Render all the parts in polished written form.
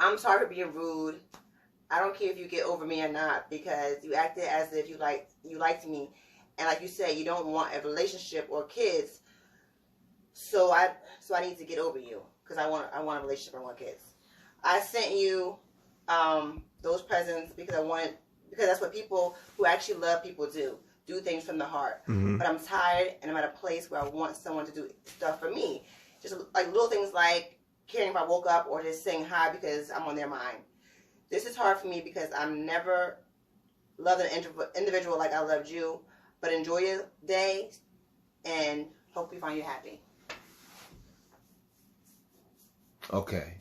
I'm sorry for being rude. I don't care if you get over me or not because you acted as if you liked me, and like you said, you don't want a relationship or kids. So I need to get over you because I want a relationship. I want kids. I sent you those presents because that's what people who actually love people do things from the heart. Mm-hmm. But I'm tired and I'm at a place where I want someone to do stuff for me. Just like little things like caring if I woke up or just saying hi because I'm on their mind. This is hard for me because I'm never loved an individual like I loved you. But enjoy your day and hope you find you happy. Okay.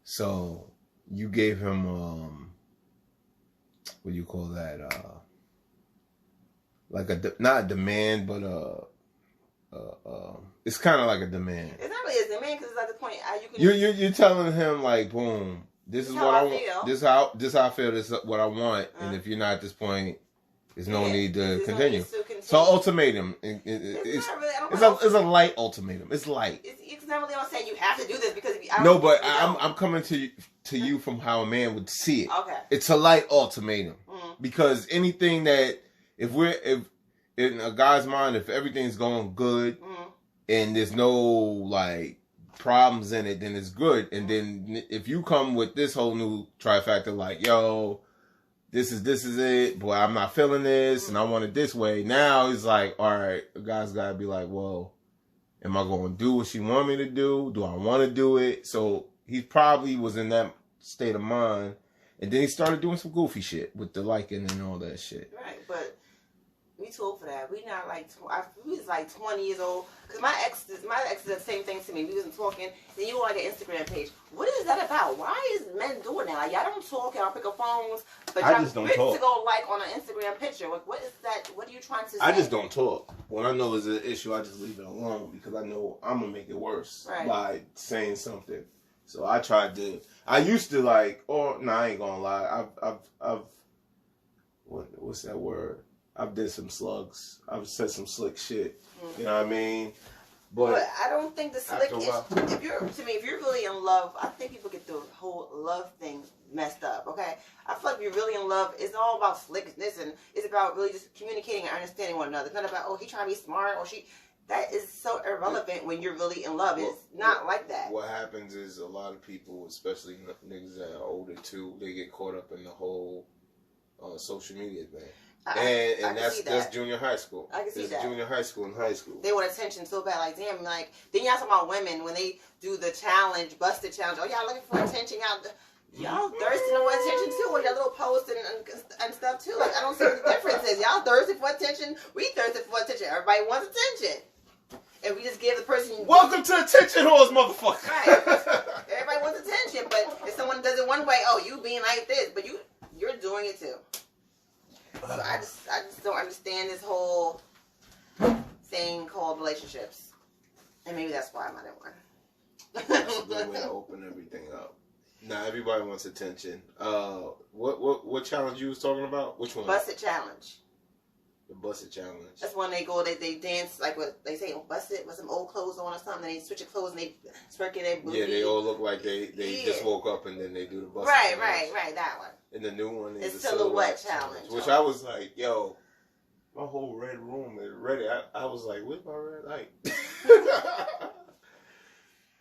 So you gave him what do you call that? Like not a demand, but it's kind of like a demand. It's not really a demand because it's at the point you're telling him like, boom, this is what I want. This how I feel. This is what I want. And if you're not at this point, there's no need to continue. So ultimatum. It's a light ultimatum. It's light. It's not really saying you have to do this because I'm coming to you from how a man would see it. Okay. It's a light ultimatum because anything that if in a guy's mind, if everything's going good and there's no like problems in it, then it's good. And then if you come with this whole new trifecta, like, yo, this is it, boy, I'm not feeling this and I want it this way. Now it's like, all right, the guy's got to be like, well, am I going to do what she want me to do? Do I want to do it? So he probably was in that state of mind. And then he started doing some goofy shit with the liking and all that shit. Right, but we too old for that. We not like, we was like 20 years old. Because my ex did the same thing to me. We wasn't talking. Then you go on like an Instagram page. What is that about? Why is men doing that? Like, y'all don't talk, y'all pick up phones. But I just don't talk. To go like on an Instagram picture. Like, what is that? What are you trying to say? I just don't talk. When I know there's an issue, I just leave it alone because I know I'm going to make it worse by saying something. So I used to like, I ain't going to lie. I've what's that word? I've did some slugs. I've said some slick shit. You know what I mean? But I don't think the slick is, if you're really in love, I think people get the whole love thing messed up, okay? I feel like if you're really in love, it's all about slickness and it's about really just communicating and understanding one another. It's not about, he trying to be smart or she. That is so irrelevant when you're really in love. It's not like that. What happens is a lot of people, especially niggas that are older too, they get caught up in the whole social media thing. And that's junior high school. I can see that. Junior high school and high school. They want attention so bad. Like, damn, like, then y'all talking about women when they do the challenge, busted challenge. Oh, y'all looking for attention. Y'all thirsty for attention too. With your little posts and stuff too. Like, I don't see what the difference is. Y'all thirsty for attention. We thirsty for attention. Everybody wants attention. And we just give the person... Welcome to Attention Whores, motherfucker. Right. Everybody wants attention. But if someone does it one way, you being like this. But you're doing it too. So I just don't understand this whole thing called relationships. And maybe that's why I'm not in one. That's a good way to open everything up. Now everybody wants attention. What challenge you was talking about? Which one? Busted challenge. The busted challenge. That's when they go, they dance, like what they say, busted with some old clothes on or something. They switch your clothes and they smirking their booty. Yeah, they all look like they just woke up and then they do the busted challenge. Right, that one. And the new one is the the silhouette challenge. Which I was like, yo, my whole red room is ready. I was like, where's my red light?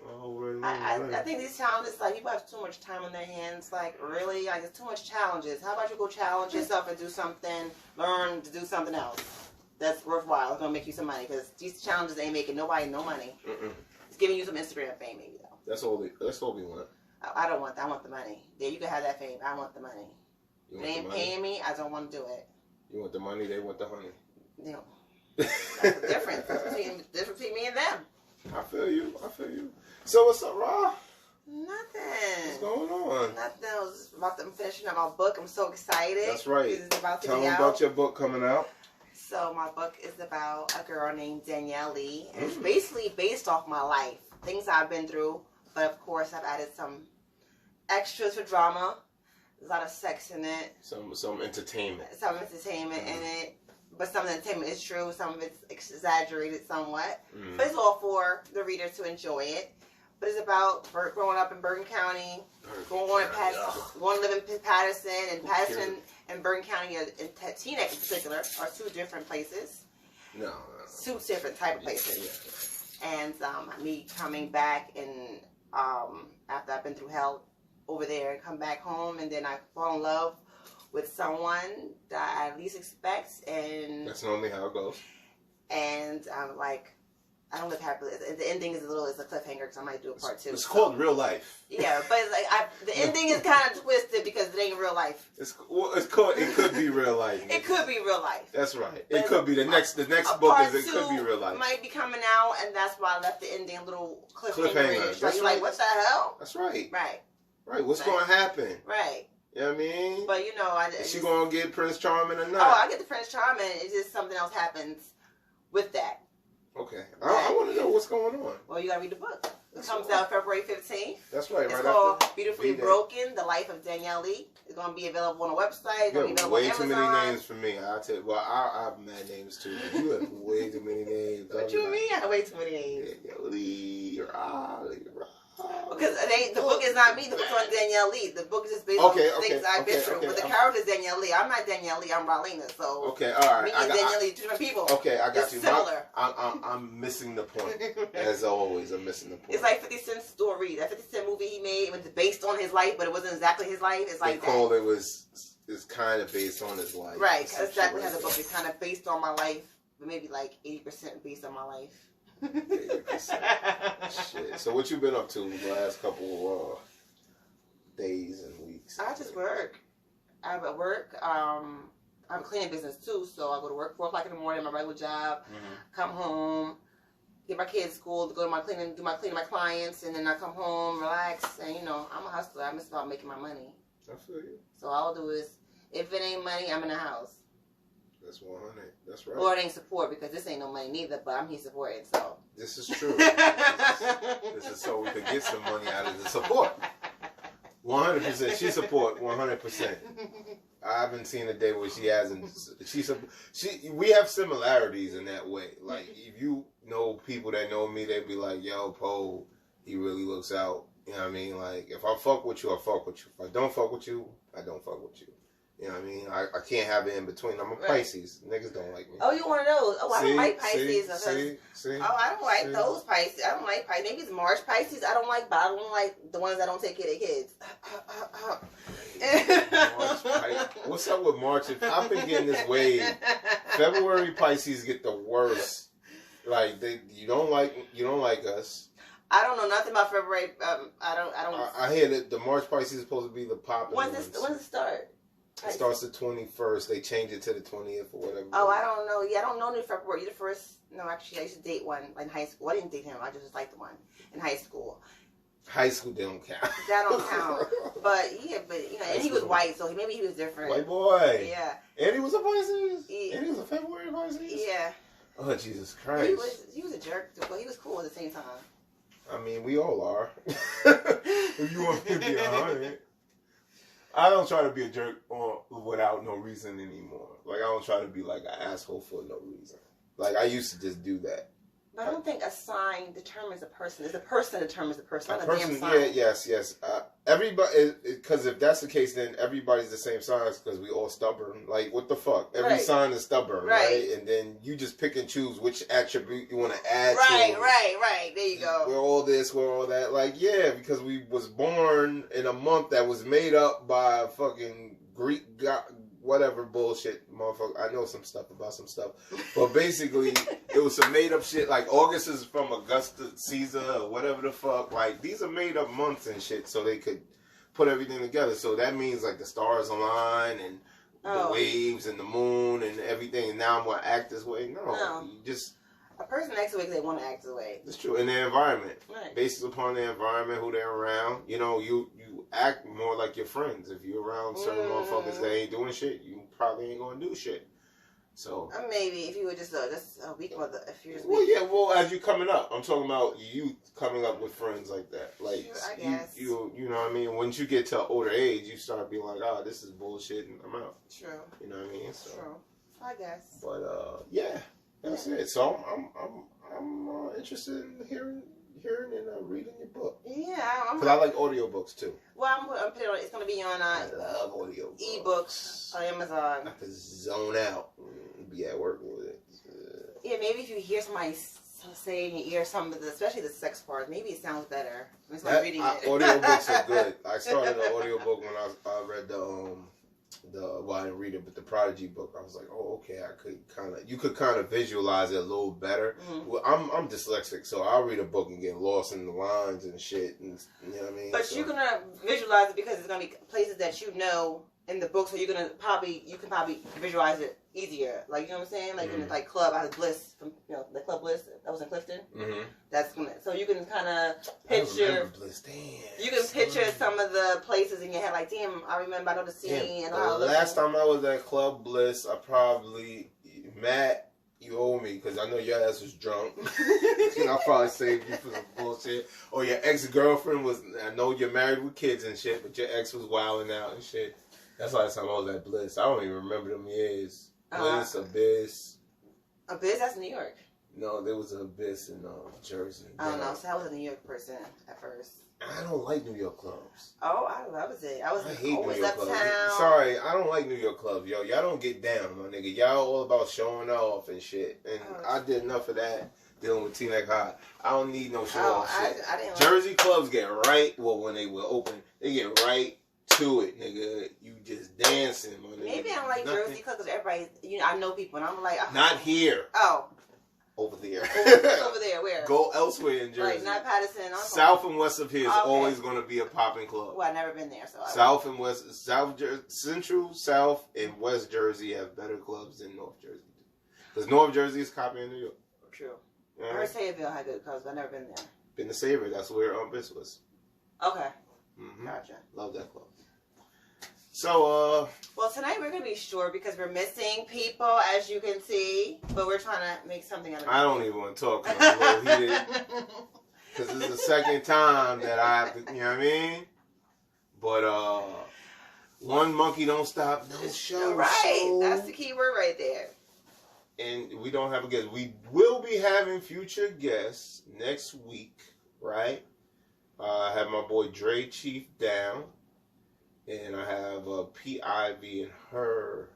My whole red room I think these challenges, like, people have too much time on their hands. Like, really? Like, it's too much challenges. How about you go challenge yourself and do something, learn to do something else that's worthwhile. It's going to make you some money. Because these challenges ain't making nobody no money. It's giving you some Instagram fame, maybe, though. That's all we want. I don't want that. I want the money. Yeah, you can have that fame. I want the money. If they ain't paying me, I don't want to do it. You want the money, they want the honey. You know, that's the difference. That's between me and them. I feel you. So what's up, Rah? Nothing. What's going on? Nothing. I was I'm finishing up my book. I'm so excited. That's right. It's about to Tell be them out. about your book coming out. So my book is about a girl named Danielle Lee. And it's basically based off my life. Things I've been through. But of course, I've added some extras for drama. There's a lot of sex in it. Some entertainment. Some entertainment in it. But some of the entertainment is true. Some of it's exaggerated somewhat. But it's all for the reader to enjoy it. But it's about growing up in Bergen County, going to live in Patterson, and Patterson and Bergen County and Teaneck in particular are two different places. No. Two different type of places. And me coming back and after I've been through hell over there and come back home, and then I fall in love with someone that I least expect, and that's normally how it goes. And I'm like, I don't live happily. The ending is it's a cliffhanger because I might do a part 2. It's called real life. Yeah, but it's like the ending is kind of twisted because it ain't real life. It's called. It could be real life. It could be real life. That's right. It could be the next book. It could be real life. Might be coming out, and that's why I left the ending a little cliffhanger. That's you're right. Like, what the hell? That's right. Right. Right. What's going to happen? Right. You know what I mean? But you know, is she going to get Prince Charming or not? Oh, I get the Prince Charming. It's just something else happens with that. Okay. I want to know what's going on. Well, you got to read the book. It comes out February 15th. That's right. It's called Beautifully Broken, The Life of Danielle Lee. It's going to be available on the website. It's going to be available on Amazon. Way too many names for me. I'll tell you. Well, I have mad names too. You have way too many names. What you mean? I have way too many names. Danielle Lee, Rah. Because the book is not me. The book's on Danielle Lee. The book is just based on things I've been through. But the character is Danielle Lee. I'm not Danielle Lee. I'm Ralina. So okay, all right. Me and Danielle Lee, two different people. Okay, I got it's you. Similar. I'm missing the point. As always, I'm missing the point. It's like 50 Cent's story. That 50 Cent movie he made was based on his life, but it wasn't exactly his life. It's like it's kind of based on his life. Right. That's exactly how the book is kind of based on my life, but maybe like 80% based on my life. 80%. Shit. So what you been up to the last couple days and weeks? I just work. I'm at work. I have a cleaning business too, so I go to work 4 o'clock in the morning, my regular job. Come home, get my kids to school, go to my cleaning, do my cleaning my clients, and then I come home, relax, and I'm a hustler. I'm just about making my money. I feel you. So all I'll do is, if it ain't money, I'm in the house. That's 100. That's right. Or it ain't support, because this ain't no money neither, but I'm here supporting, so. This is true. This is so we could get some money out of the support. 100%. She support 100%. I haven't seen a day where she hasn't. We have similarities in that way. Like, if you know people that know me, they'd be like, yo, Poe, he really looks out. You know what I mean? Like, if I fuck with you, I fuck with you. If I don't fuck with you, I don't fuck with you. You know what I mean? I can't have it in between. I'm a Pisces. Niggas don't like me. Oh, you one of those? Oh, I don't like Pisces. See? Oh, I don't like those Pisces. I don't like Pisces. Maybe it's March Pisces. I don't like, but I don't like the ones that don't take care of their kids. What's up with March? I've been getting this wave. February Pisces get the worst. Like you don't like us. I don't know nothing about February. I don't. I hear that the March Pisces is supposed to be the popular. When's it start? It starts the 21st. They change it to the 20th or whatever. Oh, I don't know. Yeah, I don't know any February. You're the first. No, actually, I used to date one in high school. I didn't date him. I just liked the one in high school. High school, they don't count. That don't count. But and he was white, so maybe he was different. White boy. Yeah. And he was a Pisces. And he was a February Pisces. Yeah. Oh, Jesus Christ. He was a jerk, but he was cool at the same time. I mean, we all are. If you want me to be 100. I don't try to be a jerk without no reason anymore. Like, I don't try to be like an asshole for no reason. Like, I used to just do that. But I don't think a sign determines a person. It's the person that determines the person, not a damn sign. Yeah, yes. Everybody, because if that's the case, then everybody's the same size because we all stubborn. Like, what the fuck? Every sign is stubborn, right? And then you just pick and choose which attribute you want to add to it. Right. There you go. We're all this, we're all that. Like, yeah, because we was born in a month that was made up by fucking Greek god, whatever bullshit, motherfucker. I know some stuff about some stuff. But basically, it was some made up shit. Like, August is from Augustus Caesar or whatever the fuck. Like, these are made up months and shit so they could put everything together. So that means, like, the stars align and the waves and the moon and everything. And now I'm going to act this way. No. You just... A person acts the way they want to act the way. That's true. In their environment. Right. Based upon their environment, who they're around. You act more like your friends. If you're around certain motherfuckers that ain't doing shit, you probably ain't going to do shit. So maybe if you were just a weak mother, if you're just weak. Well, yeah. Well, as you coming up, I'm talking about you coming up with friends like that. Like, sure, I guess. You know what I mean? Once you get to an older age, you start being like, this is bullshit, and I'm out. True. You know what I mean? So, true. I guess. But yeah, that's it. So I'm interested in hearing hearing and reading your book. Yeah, because I like audiobooks too. Well, I'm putting it on. It's gonna be on. I love audiobooks. Ebooks on Amazon. I can zone out and be at work with it. Yeah, maybe if you hear somebody say in your ear some of the, especially the sex part, maybe it sounds better. Reading it. Audiobooks are good. I started an audiobook when I read I didn't read it, but the Prodigy book. I was like, oh, okay, you could kind of visualize it a little better. Mm-hmm. Well, I'm dyslexic, so I'll read a book and get lost in the lines and shit, and you know what I mean? But you're gonna visualize it because it's gonna be places that you know in the book, so you can probably visualize it easier. Like, you know what I'm saying? Like, in the club, I had Bliss from, the Club Bliss that was in Clifton. Mm-hmm. That's gonna, so you can kind of picture. Bliss. Damn. You can picture some of the places in your head. Like, damn, I remember, I know the scene. And all. Last time I was at Club Bliss, Matt, you owe me because I know your ass was drunk. And I probably saved you for some bullshit. Or your ex-girlfriend was. I know you're married with kids and shit, but your ex was wilding out and shit. That's the last time I was at Bliss. I don't even remember them years. Bliss, Abyss. Abyss, that's New York. No, there was an Abyss in Jersey. I don't know. So I was a New York person at first. I don't like New York clubs. Oh, I love it. I hate New York clubs. Sorry, I don't like New York clubs, yo. Y'all don't get down, my nigga. Y'all all about showing off and shit. And I did enough of that dealing with T-Neck High. I don't need no show off shit. I didn't Jersey clubs get right, well, when they were open, they get right to it, nigga. You just dancing, my nigga. Maybe I don't like Jersey because everybody, I know people, and I'm like, not here. Oh. Over there. Over there, where? Go elsewhere in Jersey. Like, not Patterson. South and west of here is always going to be a popping club. Well, I've never been there, so South and west, Central, South, and West Jersey have better clubs than North Jersey. Because North Jersey is copying New York. True. I heard Sayreville had good clubs, but I've never been there. Been to Sayreville. That's where Bliss was. Okay. Mm-hmm. Gotcha. Love that club. So, well, tonight we're going to be short because we're missing people, as you can see. But we're trying to make something out of it. I don't even want to talk because I'm a little heated. Because this is the second time that I have to, you know what I mean? But, one monkey don't stop no show. Right. So. That's the key word right there. And we don't have a guest. We will be having future guests next week, right? I have my boy Dre Chief down. And I have P. Ivy and her.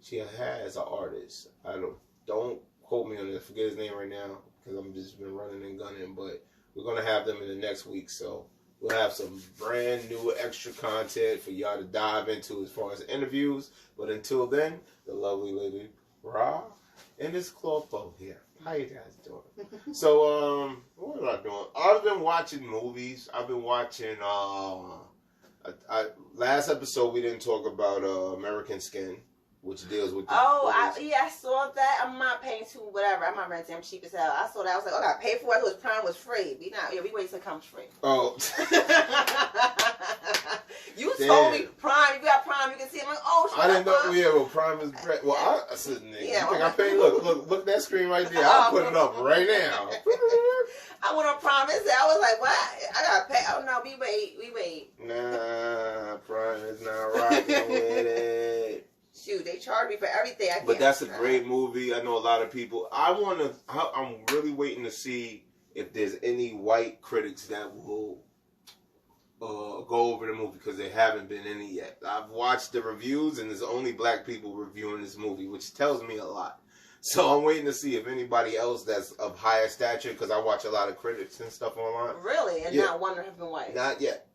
She has an artist. I don't quote me on it. I forget his name right now because I'm just been running and gunning. But we're gonna have them in the next week, so we'll have some brand new extra content for y'all to dive into as far as interviews. But until then, the lovely lady Rah and this Clofo here. How you guys doing? So what am I doing? I've been watching movies. I've been watching. Last episode we didn't talk about American Skin, which deals with. I saw that. I'm not paying too whatever. I'm not renting. I'm cheap as hell. I saw that. I was like, I got paid for it. It was Prime was free. We wait till it comes free. Oh. You told me Prime. You got Prime. You can see. I'm like, oh. I didn't know. Yeah, well, Prime is. Well, I said, nigga. Yeah, you think I paid? Look at that screen right there. I'll put it up right now. I went on Prime. I was like, what? I got paid. Oh no, we wait. Nah, Prime is not rocking with it. Shoot, they charge me for everything. But that's a great movie. I know a lot of people. I'm really waiting to see if there's any white critics that will go over the movie because there haven't been any yet. I've watched the reviews and there's only black people reviewing this movie, which tells me a lot. So I'm waiting to see if anybody else that's of higher stature, because I watch a lot of critics and stuff online. Really? And not one have been white? Not yet.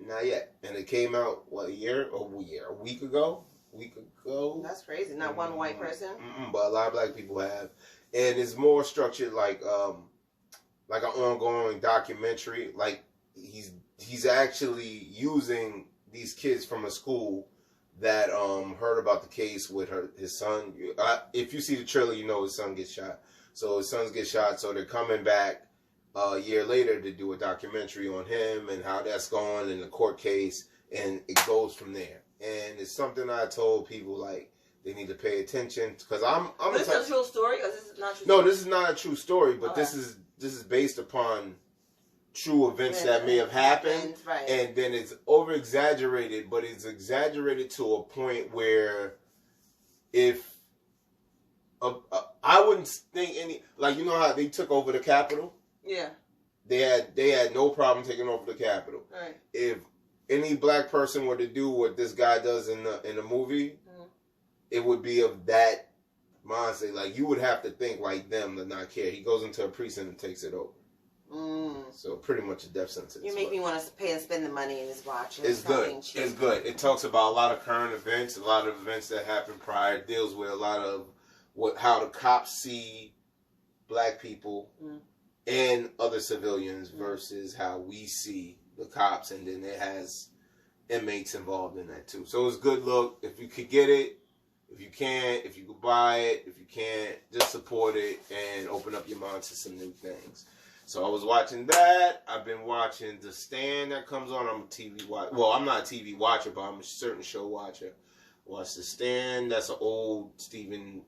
And it came out, what, a week ago? That's crazy. Not one white person? But a lot of black people have. And it's more structured like an ongoing documentary. Like he's actually using these kids from a school that heard about the case with his son. If you see the trailer, you know his son gets shot. So his sons get shot. So they're coming back a year later to do a documentary on him and how that's going in the court case, and it goes from there. And it's something I told people like they need to pay attention because I'm. But this is a true story, or this is not true? No, this is not a true story, but this is based upon true events that may have happened, right. And then it's over exaggerated, but it's exaggerated to a point where if I wouldn't think any, like, you know how they took over the Capitol? Yeah. they had no problem taking over the Capitol. Right. If any black person were to do what this guy does in the movie, it would be of that mindset. Like, you would have to think like them to not care. He goes into a precinct and takes it over. So pretty much a death sentence. You make me want to pay and spend the money and just watch it. It's good. It's good. It talks about a lot of current events, a lot of events that happened prior. It deals with a lot of how the cops see black people and other civilians versus how we see the cops, and then it has inmates involved in that too. So it's a good look. If you could get it, if you can't, if you could buy it, if you can't, just support it and open up your mind to some new things. So I was watching that. I've been watching The Stand that comes on. I'm a TV watcher. Well, I'm not a TV watcher, but I'm a certain show watcher. Watch The Stand. That's an old Stephen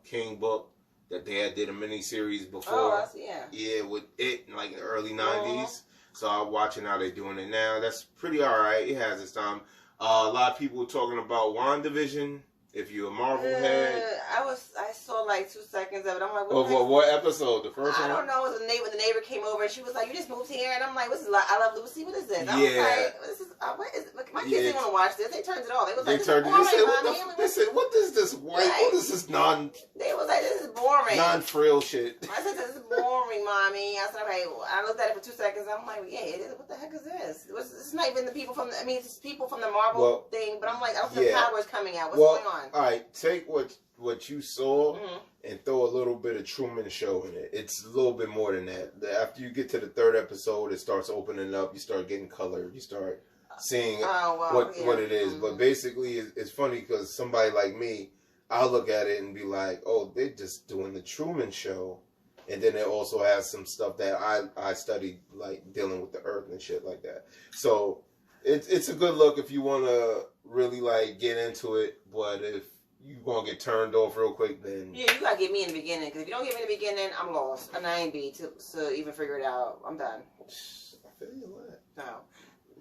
King book that they did a miniseries before. Oh, yeah. Yeah, with it in like the early 90s. So I'm watching how they're doing it now. That's pretty all right. It has its time. A lot of people were talking about WandaVision. If you're a Marvel head, I saw like 2 seconds of it. I'm like, what episode? The first one? I don't know. It was the neighbor came over and she was like, "You just moved here," and I'm like, "What's this? I Love Lucy. What is this?" I was like, "This is what is it?" My kids didn't want to watch this. They turned it off. They was like, "This is boring." They said, "What is this white? What is this They was like, "This is boring. Non-frill shit." I said, "This is boring, mommy." I said, "Okay." I looked at it for 2 seconds. I'm like, "Yeah, it is. What the heck is this? This is not even the people from. It's people from the Marvel thing." But I'm like, I don't see the powers coming out. What's going on? All right, take what you saw and throw a little bit of Truman Show in it. It's a little bit more than that. After you get to the third episode, it starts opening up. You start getting color. You start seeing what it is. But basically, it's funny because somebody like me, I'll look at it and be like, "Oh, they're just doing the Truman Show." And then it also has some stuff that I studied, like dealing with the earth and shit like that. So it's a good look if you want to really like get into it. But if you gonna get turned off real quick, then you gotta get me in the beginning. Because if you don't get me in the beginning, I'm lost, and I ain't be to even figure it out. I'm done. I feel you what? No.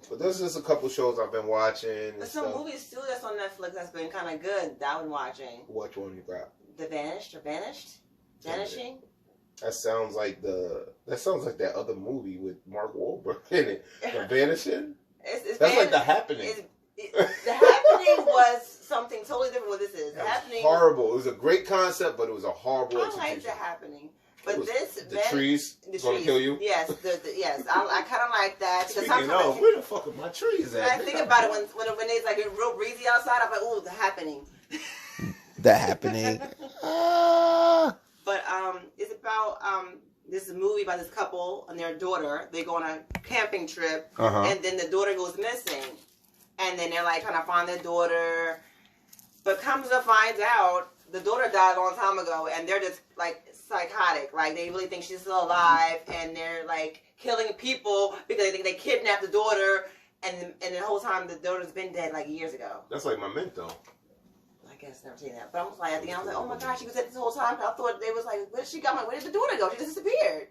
But there's just a couple shows I've been watching. There's some movies too that's on Netflix that's been kind of good that I've been watching. Which one you got? The Vanished or Vanished? Vanishing? That sounds like that other movie with Mark Wahlberg in it. The Vanishing? That's like The Happening. The Happening was something totally different what this is. The Happening horrible. It was a great concept, but it was a horrible execution. I like The Happening. But the trees gonna kill you? Yes, yes. I kind of like that. Speaking of, where the fuck are my trees at? I think about it when it's like real breezy outside. I'm like, ooh, The Happening. The Happening. But it's about this is a movie about this couple and their daughter. They go on a camping trip, and then the daughter goes missing, and then they're like trying to find their daughter. But comes to find out, the daughter died a long time ago, and they're just like psychotic. Like they really think she's still alive, and they're like killing people because they think they kidnapped the daughter, and the whole time the daughter's been dead like years ago. That's like Memento. I guess never seen that, but I was like, at the end, I was like, oh my gosh, she was dead this whole time. I thought they was like, where did she go? Where did the daughter go? She just disappeared.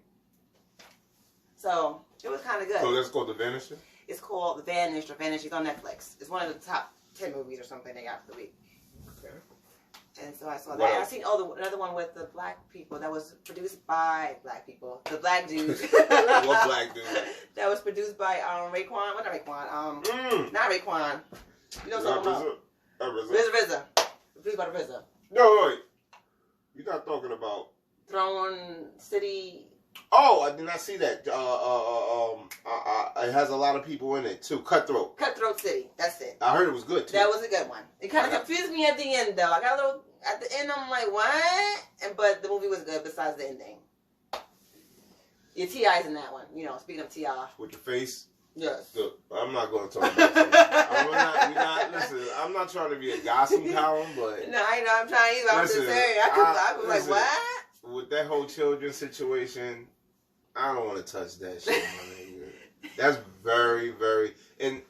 So it was kind of good. So that's called The Vanisher? It's called The Vanished or Vanished. It's on Netflix. It's one of the top 10 movies or something they got for the week. Okay. And so I saw that. And I seen another one with the black people that was produced by black people. The black dude. What black dude? That was produced by Raekwon. What not Raekwon? Not Raekwon. You know what I'm talking about? RZA. Produced by the RZA. No, wait. You're not talking about Throne City. Oh, I did not see that. It has a lot of people in it too. Cutthroat City. That's it. I heard it was good too. That was a good one. It kind of confused me at the end though. I got a little at the end. I'm like, what? But the movie was good besides the ending. Yeah, T.I.'s in that one. You know, speaking of T.I. With your face. Yes. Look, I'm not going to talk about that. Listen, I'm not trying to be a gossip column, but no, I know I'm trying to. I'm just saying. I was like, what? With that whole children situation, I don't want to touch that shit, my nigga. That's very, very, and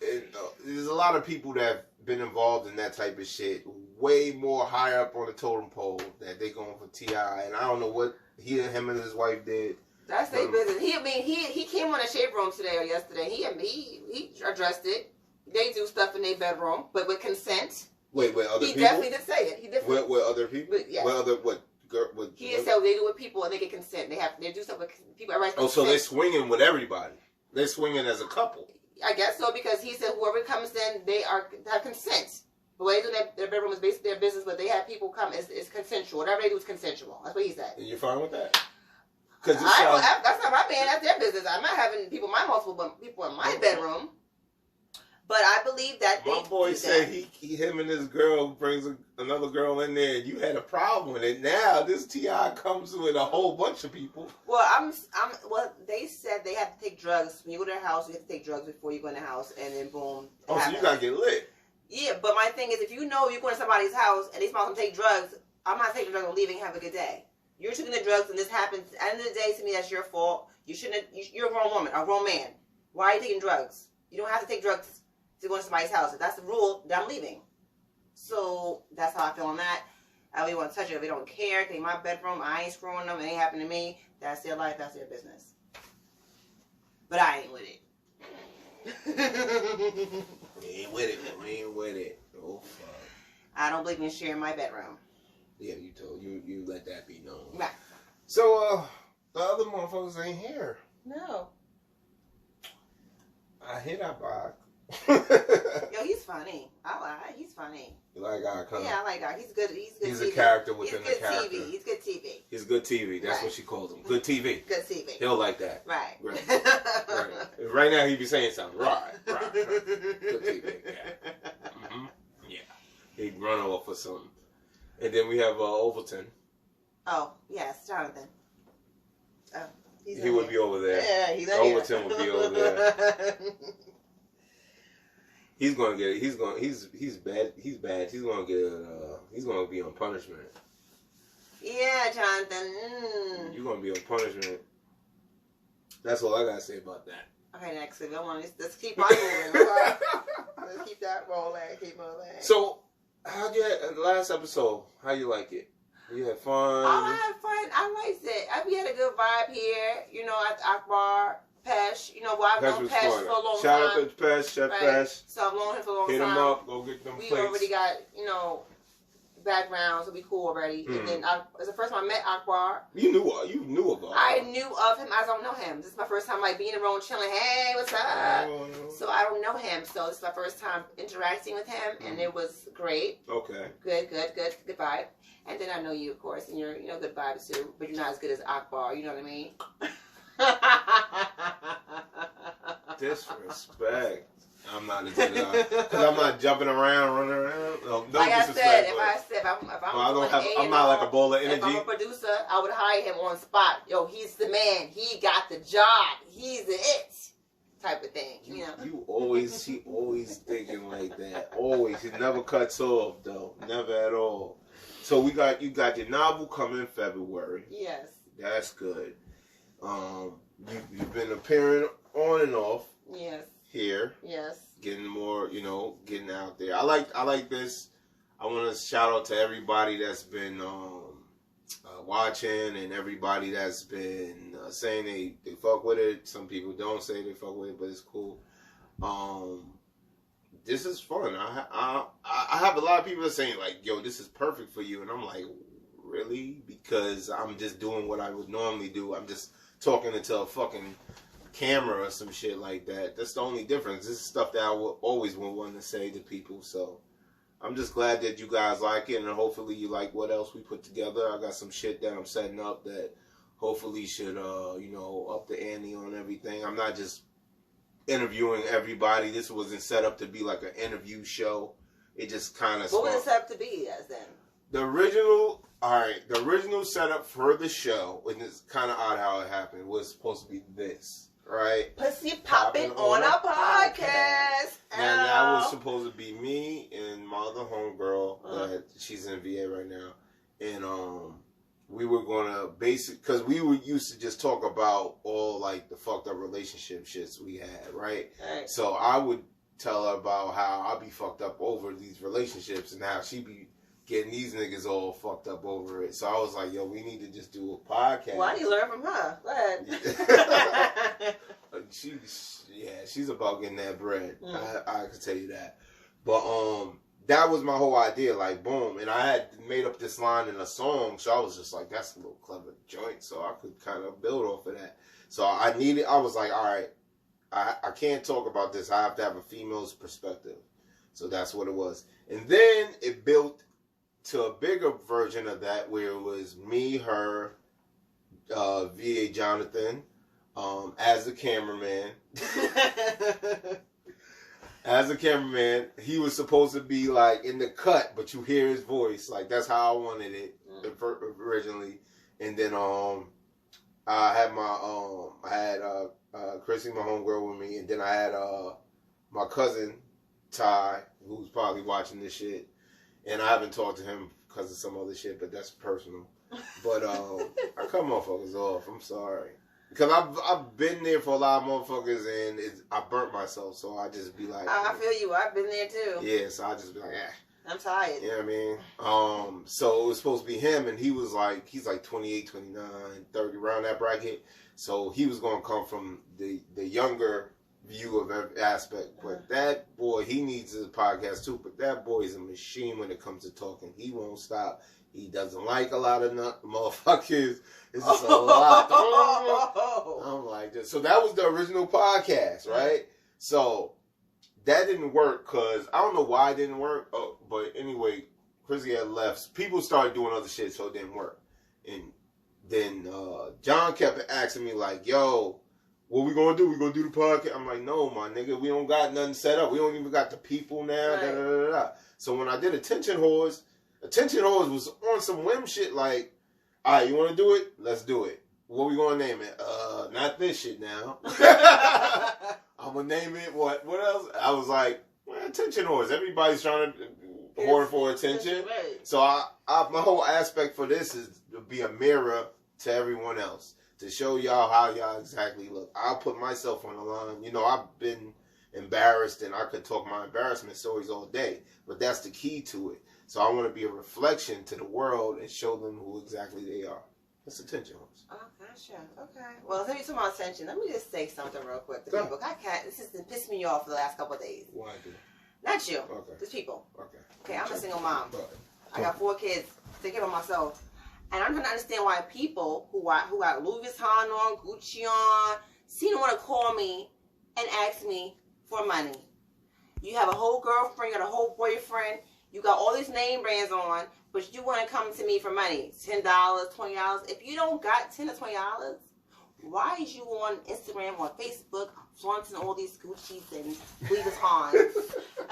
there's a lot of people that have been involved in that type of shit, way more higher up on the totem pole that they going for T.I. And I don't know what him and his wife did. That's their business. He came on a shade room today or yesterday. He addressed it. They do stuff in their bedroom, but with consent. Wait, with other people? He definitely did say it. He definitely with other people. Yeah. With other what? He just said they do with people and they get consent. They do stuff with people. Oh, so they're swinging with everybody. They're swinging as a couple. I guess so, because he said whoever comes in, they have consent. The way they do their bedroom is basically their business, but they have people come. It's consensual. Whatever they do is consensual. That's what he said. And you're fine with that? That's not my man. That's their business. I'm not having multiple people in my bedroom. But I believe that my boy said him and this girl brings another girl in there, and you had a problem with it. Now this T.I. comes with a whole bunch of people. Well, well, they said they have to take drugs when you go to their house. You have to take drugs before you go in the house, and then boom. Oh, so you gotta get lit. Yeah, but my thing is, if you know you're going to somebody's house and they smell them take drugs, I'm not taking drugs and leaving. Have a good day. You're taking the drugs, and this happens. At the end of the day, to me, that's your fault. You shouldn't. You're a grown woman, a grown man. Why are you taking drugs? You don't have to take drugs to go to somebody's house. If that's the rule, then I'm leaving. So that's how I feel on that. I don't even want to touch it. If they don't care, they in my bedroom, I ain't screwing them. It ain't happening to me. That's their life. That's their business. But I ain't with it. We ain't with it, man. We ain't with it. Oh, fuck. I don't believe in sharing my bedroom. Yeah, you let that be known. Right. So, the other motherfuckers ain't here. No. I hit that box. Yo, he's funny. I lie. He's funny. You like Ike, huh? Yeah, I like Ike. He's good. He's a character within the character. He's good TV. He's good TV. That's what she calls him. Good TV. Good TV. He'll like that. Right. Right now, he be saying something. Right. Good TV. Yeah. Mm-hmm. Yeah. He'd run off for something. And then we have Overton. Oh, yes, Jonathan. Oh, he would be over there. Yeah, he's Overton would be over there. He's gonna get it. He's bad. He's bad. He's gonna get it. He's gonna be on punishment. Yeah, Jonathan. You're gonna be on punishment. That's all I gotta say about that. Okay, next. Let's keep on moving. Let's keep that rolling. Keep moving. So, how'd you the last episode? How you like it? You had fun. I had fun. I liked it. We had a good vibe here. You know, at Akbar. Pesh, you know, I've known Pesh for a long time. Shout out to Pesh, Chef Pesh. So I've known him for a long time. Hit him up, go get them plates. We already got, you know, backgrounds, so we cool already. And then it's the first time I met Akbar. You knew of him. I knew of him. I don't know him. This is my first time like being around, chilling. Hey, what's up? Oh. So I don't know him. So this is my first time interacting with him, and it was great. Okay. Good vibe. And then I know you, of course, and you're, you know, good vibes too. But you're not as good as Akbar. You know what I mean? Disrespect. I'm not into that because I'm not jumping around, running around. No like I said, if I'm not like a bowl of energy. If I'm a producer, I would hire him on spot. Yo, he's the man. He got the job. He's the it type of thing. You know. She always thinking like that. Always. It never cuts off though. Never at all. So you got your novel coming in February. Yes. That's good. You've been appearing on and off. Yes. Here. Yes. Getting more, you know, getting out there. I like this. I want to shout out to everybody that's been watching and everybody that's been saying they fuck with it. Some people don't say they fuck with it, but it's cool. This is fun. I have a lot of people that are saying like, yo, this is perfect for you, and I'm like, really? Because I'm just doing what I would normally do. I'm just talking into a fucking camera or some shit like that. That's the only difference. This is stuff that I would always want to say to people. So I'm just glad that you guys like it, and hopefully you like what else we put together. I got some shit that I'm setting up that hopefully should, you know, up the ante on everything. I'm not just interviewing everybody. This wasn't set up to be like an interview show. It just kind of. What was it set up to be as then? The original setup for the show, and it's kind of odd how it happened, was supposed to be this, right? Pussy popping on a podcast. And that was supposed to be me and my other homegirl, she's in VA right now, and we were gonna because we were used to just talk about all like the fucked up relationship shits we had, right? So I would tell her about how I be fucked up over these relationships and how she be getting these niggas all fucked up over it. So I was like, yo, we need to just do a podcast. Well, I need to learn from her. Go ahead. She's about getting that bread. I can tell you that. But that was my whole idea, like, boom. And I had made up this line in a song, so I was just like, that's a little clever joint, so I could kind of build off of that. So I was like, all right, I can't talk about this. I have to have a female's perspective. So that's what it was. And then it built to a bigger version of that, where it was me, her, V.A. Jonathan, as the cameraman. As a cameraman, he was supposed to be like in the cut, but you hear his voice. Like, that's how I wanted it originally. And then I had Chrissy, my homegirl, with me, and then I had my cousin Ty, who's probably watching this shit, and I haven't talked to him because of some other shit, but that's personal. But I cut motherfuckers off. I'm sorry. Because I've been there for a lot of motherfuckers, and I burnt myself, so I just be like... I feel you. I've been there, too. Yeah, so I just be like, I'm tired. You know what I mean? So it was supposed to be him, and he's like 28, 29, 30, around that bracket. So he was going to come from the younger view of every aspect. But that boy, he needs his podcast, too. But that boy is a machine when it comes to talking. He won't stop. He doesn't like a lot of motherfuckers. It's just a lot. I'm like this. So that was the original podcast, right? So that didn't work because I don't know why it didn't work. Oh, but anyway, Chrissy had left. People started doing other shit, so it didn't work. And then John kept asking me like, yo, what we gonna do? We gonna do the podcast? I'm like, no, my nigga, we don't got nothing set up. We don't even got the people now. Right. Da, da, da, da. So when I did Attention Whores was on some whim shit like, all right, you want to do it? Let's do it. What we going to name it? Not this shit now. I'm going to name it, what else? I was like, well, Attention Whores. Everybody's trying to whore for attention. Right. So my whole aspect for this is to be a mirror to everyone else, to show y'all how y'all exactly look. I'll put myself on the line. You know, I've been embarrassed, and I could talk my embarrassment stories all day, but that's the key to it. So I want to be a reflection to the world and show them who exactly they are. That's Attention Whores. Oh, gotcha. Okay. Well, let me talk about attention. Let me just say something real quick to people. This has been pissing me off for the last couple of days. Why do? Not you. Okay. Just people. Okay. Okay, I'm a single mom. I got 4 kids. Take care of myself. And I'm trying to understand why people who got Louis Vuitton on, Gucci on, seem to want to call me and ask me for money. You have a whole girlfriend, you got a whole boyfriend, you got all these name brands on, but you want to come to me for money. $10, $20. If you don't got $10 or $20, why is you on Instagram or Facebook flaunting all these Gucci's and Louis Vuittons?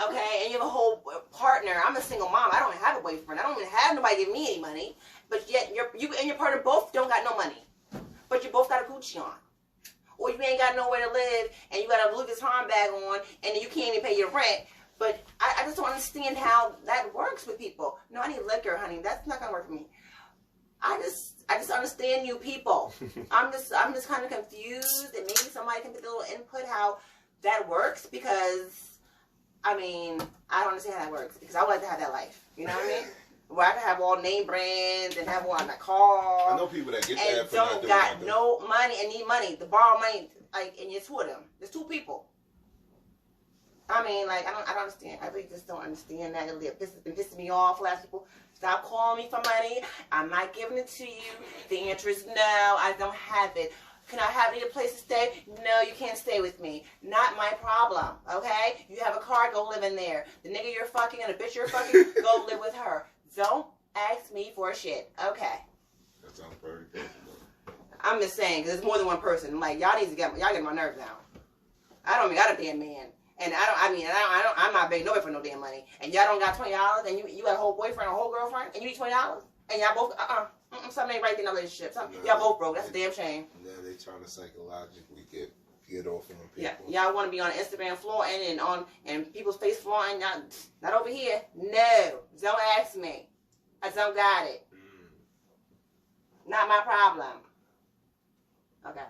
Okay, and you have a whole partner. I'm a single mom. I don't have a boyfriend. I don't even have nobody giving me any money. But yet you and your partner both don't got no money. But you both got a Gucci on. Or you ain't got nowhere to live and you got a Louis Vuitton bag on and you can't even pay your rent. But I just don't understand how that works with people. No, I need liquor, honey. That's not gonna work for me. I just understand you people. I'm just kind of confused, and maybe somebody can get a little input how that works, because I mean, I don't understand how that works, because I would like to have that life. You know what I mean? Where I can have all name brands and have one on my car. I know people that get and that for don't got no money and need money to borrow money. Like, and you're 2 of them. There's 2 people. I mean, like, I don't understand. I really just don't understand that. It's been pissing me off. Last people, stop calling me for money. I'm not giving it to you. The answer is no. I don't have it. Can I have a place to stay? No, you can't stay with me. Not my problem, okay? You have a car, go live in there. The nigga you're fucking and the bitch you're fucking, go live with her. Don't ask me for shit, okay? That sounds very good. I'm just saying, because there's more than one person. I'm like, y'all get my nerves down. I don't even got a damn man. And I'm not begging nobody for no damn money. And y'all don't got $20, and you got a whole boyfriend or a whole girlfriend, and you need $20, and y'all both, something ain't right in the relationship. Y'all both broke. That's a damn shame. Yeah, they trying to psychologically get off on people. Yeah, y'all want to be on Instagram flaunting and people's face flaunting. Y'all, not over here. No, don't ask me. I don't got it. Not my problem. Okay.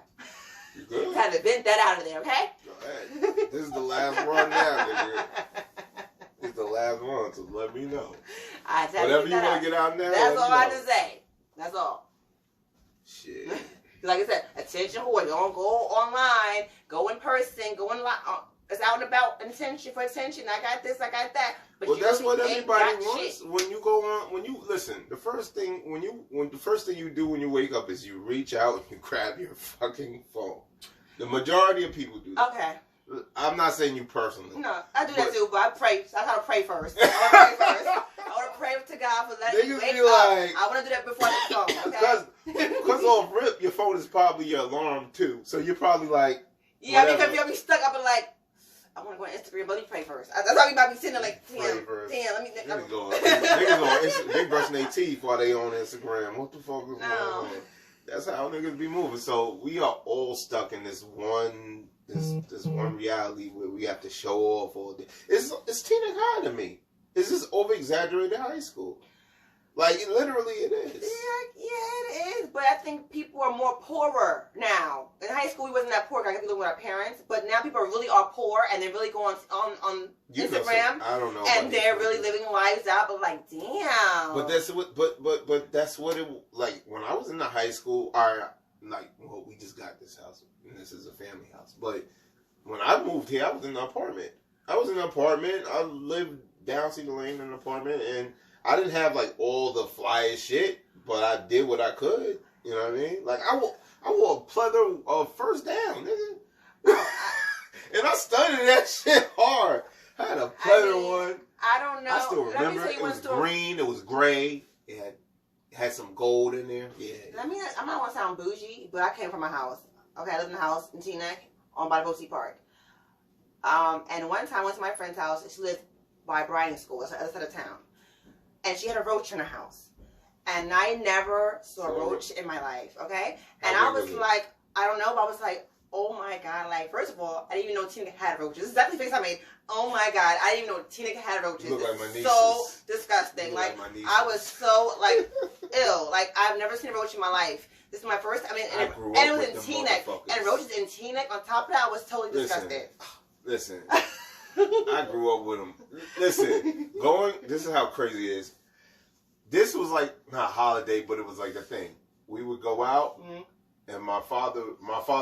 You good? Time to vent that out of there, okay? Hey, this is the last one now, nigga. This is the last one, so let me know. Whatever you want to get out now. That's all I have to say. That's all. Shit. Like I said, attention whore. Don't go online. Go in person. Go in line. It's out and about attention for attention. I got this, I got that. But well, that's really what everybody wants. Shit. When you go on, when you listen, the first thing you do when you wake up is you reach out and you grab your fucking phone. The majority of people do that. Okay. I'm not saying you personally. No, I do that too, but I pray. I gotta pray first. I want to pray to God for letting me wake up. I want to do that before I get the phone, okay? Because off rip, your phone is probably your alarm too. So you're probably like, yeah, whatever. Because you'll be stuck up and like, I want to go on Instagram, but let me pray first. That's how we might be sitting there like, damn, let me. Niggas they brushing their teeth while they on Instagram. What the fuck is going on? That's how niggas be moving. So we are all stuck in this one reality where we have to show off all day. It's teenage high to me. It's just over exaggerated high school. Like literally it is. Yeah, it is. But I think people are more poorer now. In high school we wasn't that poor. I guess we lived with our parents. But now people really are poor and they really go on Instagram. I don't know. And they're really living lives out. But like, damn. But that's what. But that's what it like. When I was in the high school, we just got this house, and this is a family house. But when I moved here, I was in an apartment. I lived down Cedar Lane in an apartment, and I didn't have like all the flyest shit, but I did what I could. You know what I mean? Like I wore a plethora of First Down, nigga. And I studied that shit hard. I had a plethora one. I don't know. I still remember. It was green. It was gray. It had some gold in there. Yeah. I mean, I'm not want to sound bougie, but I came from a house. Okay, I lived in a house in Teaneck on by the Boatsy Park. And one time I went to my friend's house. She lived by Bryan School. That's the other side of town. And she had a roach in her house. And I never saw a roach in my life, okay? And I was like, I don't know, but I was like, oh my God. Like, first of all, I didn't even know Teaneck had roaches. This is exactly the face I made. Oh my God. I didn't even know Teaneck had roaches. Look like my nieces. So disgusting. Like I was so, like, ill. Like, I've never seen a roach in my life. This is my first, and it was in Teaneck. And roaches in Teaneck. On top of that, I was totally disgusted. Listen. I grew up with them. Listen, this is how crazy it is. This was like not a holiday, but it was like a thing. We would go out, and my father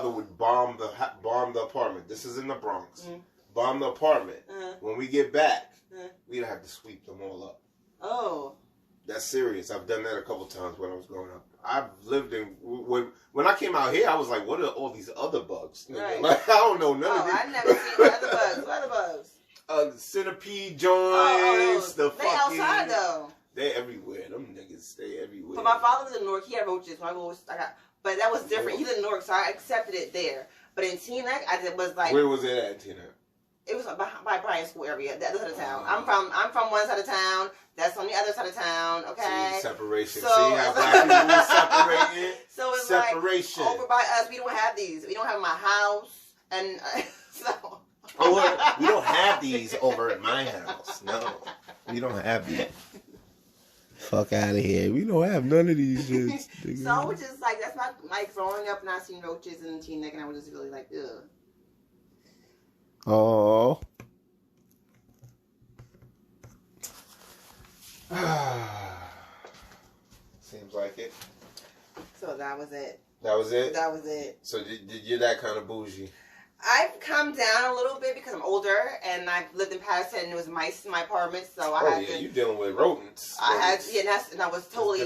would bomb the apartment. This is in the Bronx. Bomb the apartment. When we get back, we'd have to sweep them all up. Oh, that's serious. I've done that a couple times when I was growing up. I've lived in when I came out here, I was like, what are all these other bugs? Right. Like, I don't know none of these. I've never seen other bugs. What other bugs? Centipede joints. They outside though. They everywhere. Them niggas stay everywhere. But my father was in Newark. He had roaches. But that was different. He lived in Newark, so I accepted it there. But in Teaneck, was like. Where was it at in Teaneck? It was by Bryan School area, the other side of town. I'm from one side of town. That's on the other side of town. Okay. See, separation. So, see how black people are separating. So it's separation. Like over by us, we don't have these. We don't have my house, and so. Oh, we don't have these over at my house. No, we don't have these. Fuck out of here. We don't have none of these shits. So I was just like, that's not like growing up and I seen roaches in Teaneck, and I was just really like, ugh. Oh. Seems like it. So that was it. That was it? That was it. So you're that kind of bougie? I've come down a little bit because I'm older and I've lived in Patterson and there was mice in my apartment, so I had to... you're dealing with rodents. And I was totally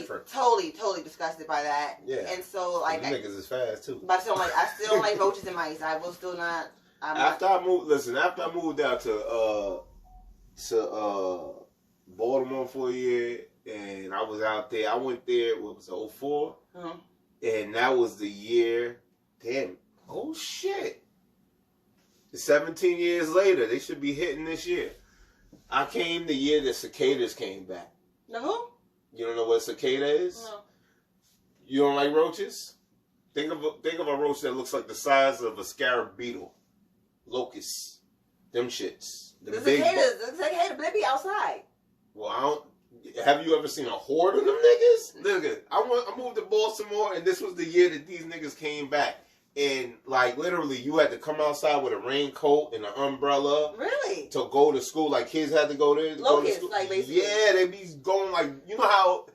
disgusted by that. Yeah. And so like... You niggas is fast too. But I still don't like roaches and mice. I will still not... After I moved out to Baltimore for a year, and I was out there. I went there. What was it, 04? And that was the year. Damn. Oh shit. 17 years later, they should be hitting this year. I came the year that cicadas came back. No. You don't know what a cicada is? No. You don't like roaches? Think of a roach that looks like the size of a scarab beetle. Locusts. Them shits. The cicadas, they be outside. Well, have you ever seen a horde of them niggas? Nigga, I moved to Baltimore, and this was the year that these niggas came back. And, like, literally, you had to come outside with a raincoat and an umbrella. Really? To go to school. Like, kids had to go there. Locusts, like, basically. Yeah, they be going, like, you know how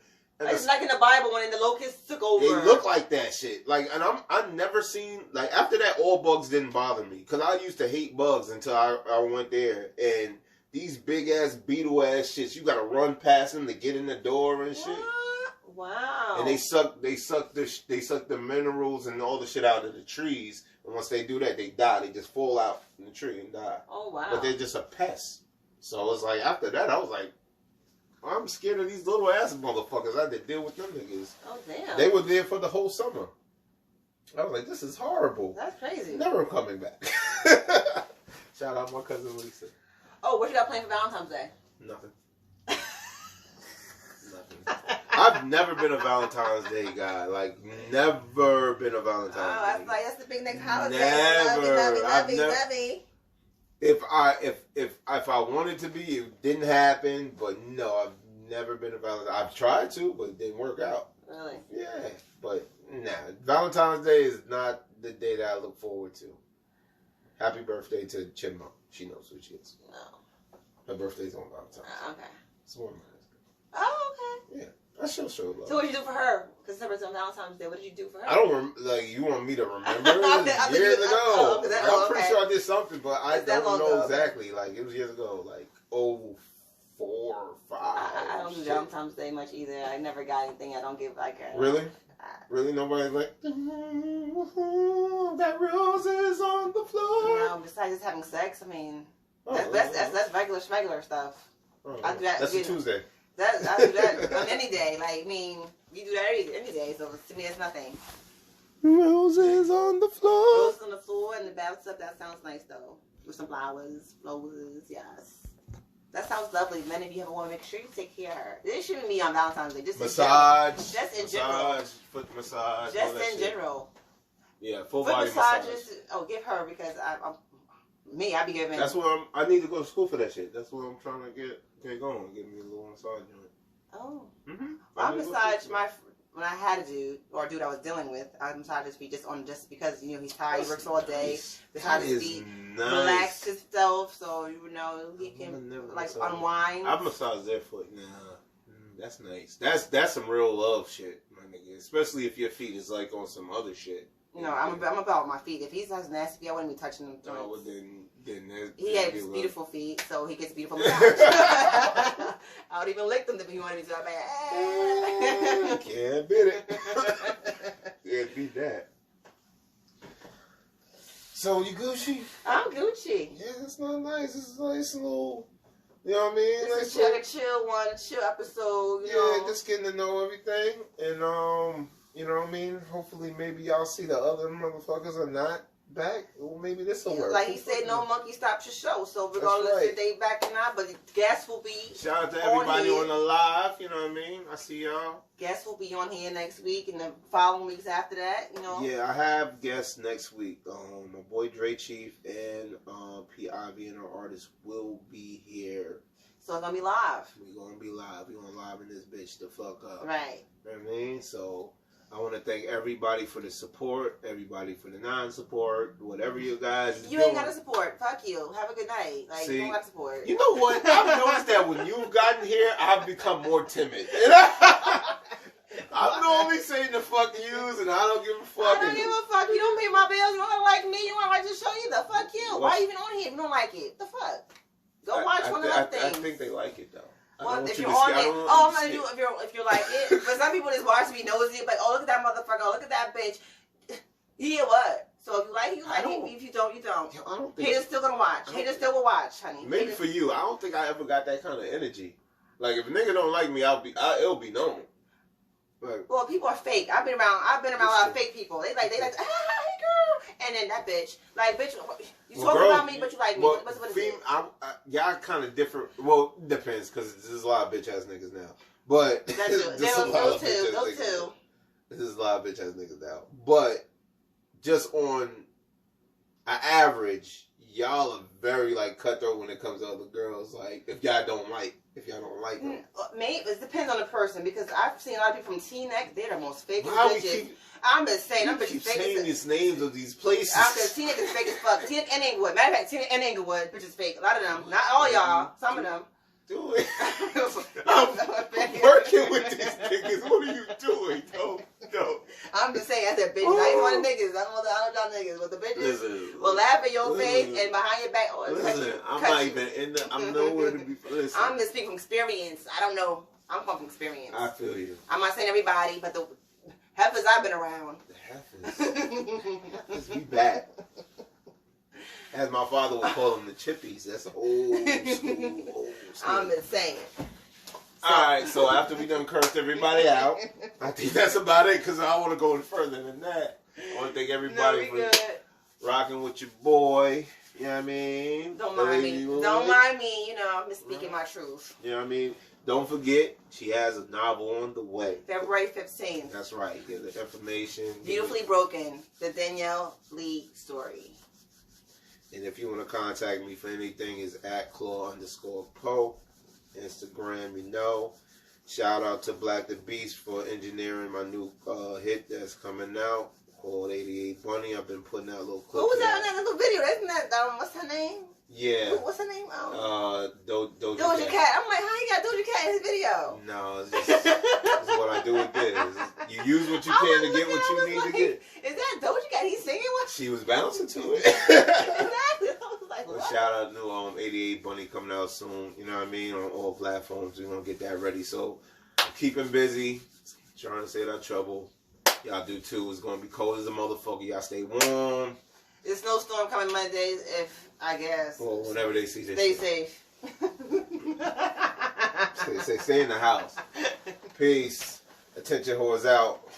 It's like in the Bible when the locusts took over. They look like that shit. Like, and I've never seen, like, after that, all bugs didn't bother me. Because I used to hate bugs until I went there. And these big ass beetle ass shits, you gotta run past them to get in the door and shit. What? Wow. And they suck the minerals and all the shit out of the trees. And once they do that, they die. They just fall out in the tree and die. Oh, wow. But they're just a pest. So it's like, after that, I was like, I'm scared of these little ass motherfuckers. I had to deal with them niggas. Oh, damn. They were there for the whole summer. I was like, this is horrible. That's crazy. Never coming back. Shout out my cousin Lisa. Oh, what you got planned for Valentine's Day? Nothing. Nothing. I've never been a Valentine's Day guy. Like, never been a Valentine's Day. That's the big next holiday. Never. Lovey. If I wanted to be, it didn't happen. But no, I've never been a Valentine. I've tried to, but it didn't work out. Really? Yeah, but nah. Valentine's Day is not the day that I look forward to. Happy birthday to Chipmunk. She knows who she is. No. Her birthday's on Valentine's. Okay. It's one of mine. Oh, okay. Yeah. I still show love. So what did you do for her? Because it's on Valentine's Day. What did you do for her? I don't like. You want me to remember? Years ago. I'm pretty sure I did something, but I don't know exactly. Like, it was years ago. Like, 04 or 05. I don't do Valentine's Day much either. I never got anything. I don't give like a... Really? Really? Nobody like... That roses on the floor. No, besides just having sex, I mean... That's regular stuff. I do that. That's a Tuesday. I do that on any day. Like, I mean, you do that any day, so to me, it's nothing. Roses on the floor. Roses on the floor and the bathtub. That sounds nice, though. With some flowers, yes. That sounds lovely. Men, if you ever want to make sure you take care of her. This shouldn't be on Valentine's Day. Just massage. Just in general. Foot massage. Just in general. Yeah, full foot body massages. massage. Oh, give her because I be giving. That's what I need to go to school for that shit. That's what I'm trying to get going. Get me a little massage joint. Oh. Mm-hmm. I massage when I had a dude or a dude I was dealing with. I massage his feet just because he's tired. He works all day. Massage his feet, relax himself, so he can unwind. I've massaged their foot. Nah, that's nice. That's some real love shit, my nigga. Especially if your feet is like on some other shit. I'm about my feet. If he has nasty feet, I wouldn't be touching them. Oh, well, then he has beautiful feet, so he gets beautiful massage. I would even lick them if he wanted me to. I'm like, can't beat it. Can't beat that. So, you Gucci? I'm Gucci. Yeah, that's not nice. This is a nice little, you know what I mean? It's a chill episode, Yeah, just getting to know everything. And, you know what I mean? Hopefully, maybe y'all see the other motherfuckers are not back. Well, maybe this will work. Like he said, no monkey stops your show. So regardless if they back or not, but guests will be. Shout out to everybody on the live. You know what I mean? I see y'all. Guests will be on here next week and the following weeks after that. Yeah, I have guests next week. My boy Dre Chief and P.I.V. and our artist will be here. So it's gonna be live. We're gonna be live. We're gonna live in this bitch the fuck up. Right. You know what I mean? So I want to thank everybody for the support, everybody for the non-support, whatever you guys You doing. ain't got to support. Fuck you. Have a good night. Like, See, you don't got to support. You know what? I've noticed that when you've gotten here, I've become more timid. I'm normally saying the fuck yous, and I don't give a fuck. I don't give a fuck. You don't pay my bills. You don't like me. You want to like just show you the fuck you. Why you even on here if you don't like it? The fuck? Go watch one of them things. I think they like it, though. Well, if you're on it, I'm gonna do if you're like it. But some people just watch me nosy, like, oh, look at that motherfucker, oh, look at that bitch. Yeah, what? So if you like it, you like it. If you don't, you don't. I don't think haters still gonna watch. Haters still will watch, honey. Maybe for you, I don't think I ever got that kind of energy. Like if a nigga don't like me, it'll be known. Like, well, people are fake. I've been around a lot of fake people. They like, hey girl, and then that bitch, like, bitch, you talking about me, but you like me. Well, what is it? Y'all kind of different. Well, it depends because there's a lot of bitch ass niggas now. But those two. This is a lot of bitch ass niggas now. But just on an average, y'all are very like cutthroat when it comes to other girls. Like if y'all don't like them. Maybe it depends on the person because I've seen a lot of people from T-Neck. They're the most fake bitches. I'm just saying, I'm just fake. Saying these names of these places. T-Neck is fake as fuck. T-Neck and Inglewood. Matter of fact, T-Neck and Inglewood, which is fake. A lot of them, not all y'all. Some of them. doing? I'm working with these niggas. What are you doing? No. I'm just saying, I said bitches. I ain't want the niggas. I don't want y'all niggas. But the bitches will laugh in your face and behind your back. Listen, I'm not even in the. I'm nowhere to be. Listen, I'm just speaking from experience. I don't know. I'm from experience. I feel you. I'm not saying everybody, but the heifers I've been around. The heifers, we back. As my father would call them, the chippies. That's old school. I'm just saying. Alright, so after we done cursed everybody out, I think that's about it, because I want to go further than that. I want to thank everybody for rocking with your boy. You know what I mean? Don't mind me. Don't mind me. You know, I'm just speaking my truth. You know what I mean? Don't forget, she has a novel on the way. February 15th. That's right. Get the information. Beautifully Broken. The Danielle Lee story. And if you want to contact me for anything, it's at Claw_Poe. Instagram, you know. Shout out to Black the Beast for engineering my new hit that's coming out called 88 Bunny. I've been putting out little clips. Who was that on that little video? Isn't that, what's her name? Yeah. What's her name? Doja Cat. I'm like, how you got Doja Cat in his video? No, it's just it's what I do with this. You use what you can to get what you need to get. Is that Doja Cat? He's singing what? She was bouncing to it. Exactly. I was like, well, shout out to 88 Bunny coming out soon. You know what I mean? On all platforms. We're going to get that ready. So, keeping busy. Trying to stay out of trouble. Y'all do too. It's going to be cold as a motherfucker. Y'all stay warm. There's snowstorm coming Mondays, if I guess. Well, whenever they see this. Stay safe. Stay in the house. Peace. Attention whores out.